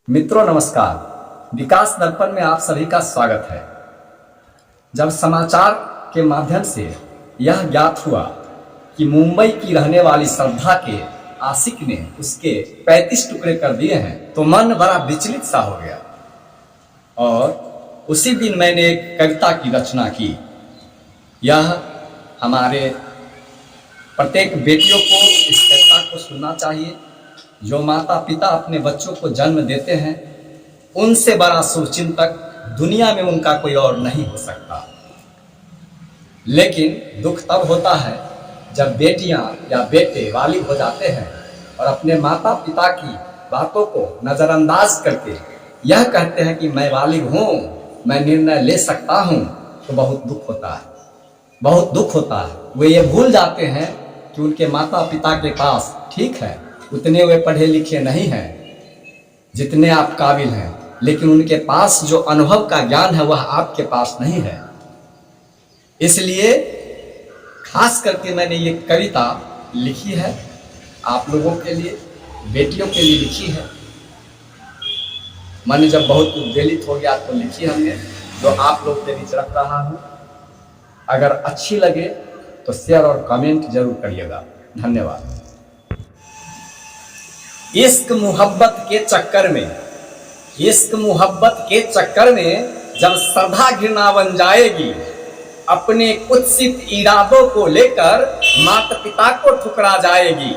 मित्रों नमस्कार। विकास दर्पण में आप सभी का स्वागत है। जब समाचार के माध्यम से यह ज्ञात हुआ कि मुंबई की रहने वाली श्रद्धा के आशिक ने उसके 35 टुकड़े कर दिए हैं तो मन बड़ा विचलित सा हो गया और उसी दिन मैंने एक कविता की रचना की। यह हमारे प्रत्येक बेटियों को इस कविता को सुनना चाहिए। जो माता पिता अपने बच्चों को जन्म देते हैं उनसे बड़ा शुभचिंतक दुनिया में उनका कोई और नहीं हो सकता। लेकिन दुख तब होता है जब बेटियां या बेटे बालिग हो जाते हैं और अपने माता पिता की बातों को नज़रअंदाज करके यह कहते हैं कि मैं बालिग हूँ, मैं निर्णय ले सकता हूँ, तो बहुत दुख होता है, बहुत दुख होता है। वे ये भूल जाते हैं कि उनके माता पिता के पास ठीक है उतने वे पढ़े लिखे नहीं हैं जितने आप काबिल हैं, लेकिन उनके पास जो अनुभव का ज्ञान है वह आपके पास नहीं है। इसलिए खास करके मैंने ये कविता लिखी है आप लोगों के लिए, बेटियों के लिए लिखी है। मन जब बहुत उद्वेलित हो गया तो लिखी हमने, जो आप लोग के बीच रख रहा हूँ। अगर अच्छी लगे तो शेयर और कमेंट जरूर करिएगा। धन्यवाद। इश्क मोहब्बत के चक्कर में, इश्क मोहब्बत के चक्कर में जब श्रद्धा घृणा बन जाएगी, अपने कुत्सित इरादों को लेकर माता पिता को ठुकरा जाएगी,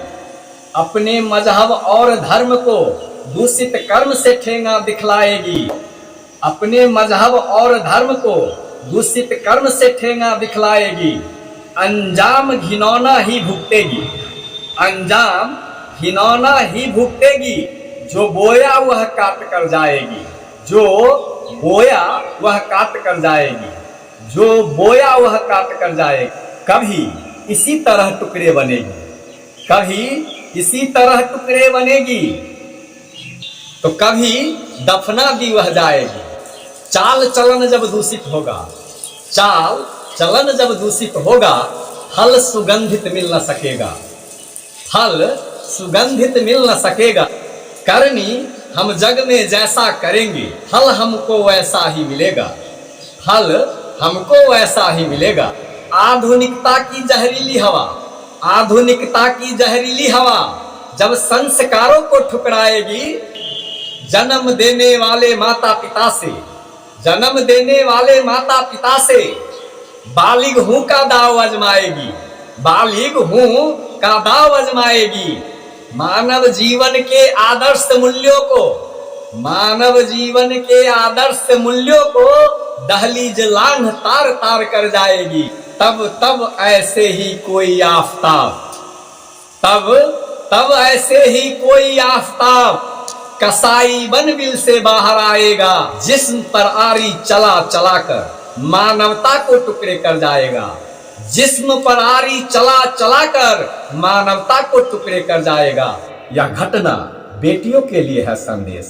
अपने मजहब और धर्म को दूषित कर्म से ठेंगा दिखलाएगी, अपने मजहब और धर्म को दूषित कर्म से ठेंगा दिखलाएगी, अंजाम घिनौना ही भुगतेगी, अंजाम घिनौना ही भुगतेगी, जो बोया वह काट कर जाएगी, जो बोया वह काट कर जाएगी, जो बोया वह काट कर जाएगी। कभी इसी तरह टुकड़े बनेगी, कभी इसी तरह टुकड़े बनेगी, तो कभी दफना दी वह जाएगी। चाल चलन जब दूषित होगा, चाल चलन जब दूषित होगा, फल सुगंधित मिल न सकेगा, फल सुगंधित मिल न सकेगा। करनी हम जग में जैसा करेंगे, फल हमको वैसा ही मिलेगा, फल हमको वैसा ही मिलेगा। आधुनिकता की जहरीली हवा, आधुनिकता की जहरीली हवा जब संस्कारों को ठुकराएगी, जन्म देने वाले माता पिता से, जन्म देने वाले माता पिता से बालिग हूं का दाव आजमाएगी, बालिग हूं का दाव आजमाएगी। मानव जीवन के आदर्श मूल्यों को, मानव जीवन के आदर्श मूल्यों को दहलीज लांघ तार तार कर जाएगी। तब ऐसे ही कोई आफताब, तब ऐसे ही कोई आफताब कसाई बन बिल से बाहर आएगा, जिस्म पर आरी चला चला कर मानवता को टुकड़े कर जाएगा, जिस्म पर आरी चला चला कर मानवता को टुकड़े कर जाएगा। यह घटना बेटियों के लिए है संदेश,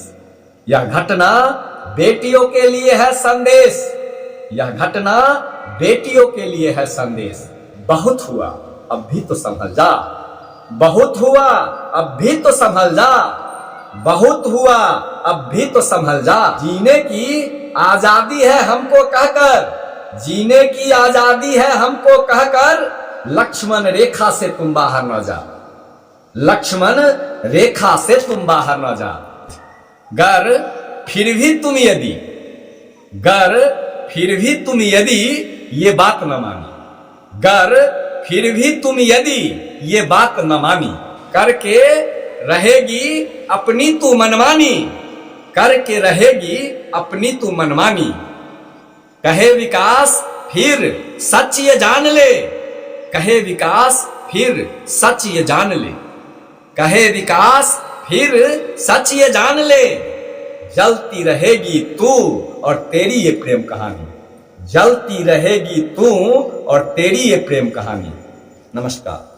यह घटना बेटियों के लिए है संदेश, यह घटना बेटियों के लिए है संदेश। बहुत हुआ अब भी तो संभल जा, बहुत हुआ अब भी तो संभल जा, बहुत हुआ अब भी तो संभल जा। जीने की आजादी है हमको कहकर, जीने की आजादी है हमको कहकर, लक्ष्मण रेखा से तुम बाहर न जा, लक्ष्मण रेखा से तुम बाहर न जा। गर फिर भी तुम यदि, गर फिर भी तुम यदि ये बात न मानी, गर फिर भी तुम यदि ये बात न मानी, करके रहेगी अपनी तू मनमानी, करके रहेगी अपनी तू मनमानी। कहे विकास फिर सच ये जान ले, कहे विकास फिर सच ये जान ले, कहे विकास फिर सच ये जान ले। जलती रहेगी तू और तेरी ये प्रेम कहानी, जलती रहेगी तू और तेरी ये प्रेम कहानी। नमस्कार।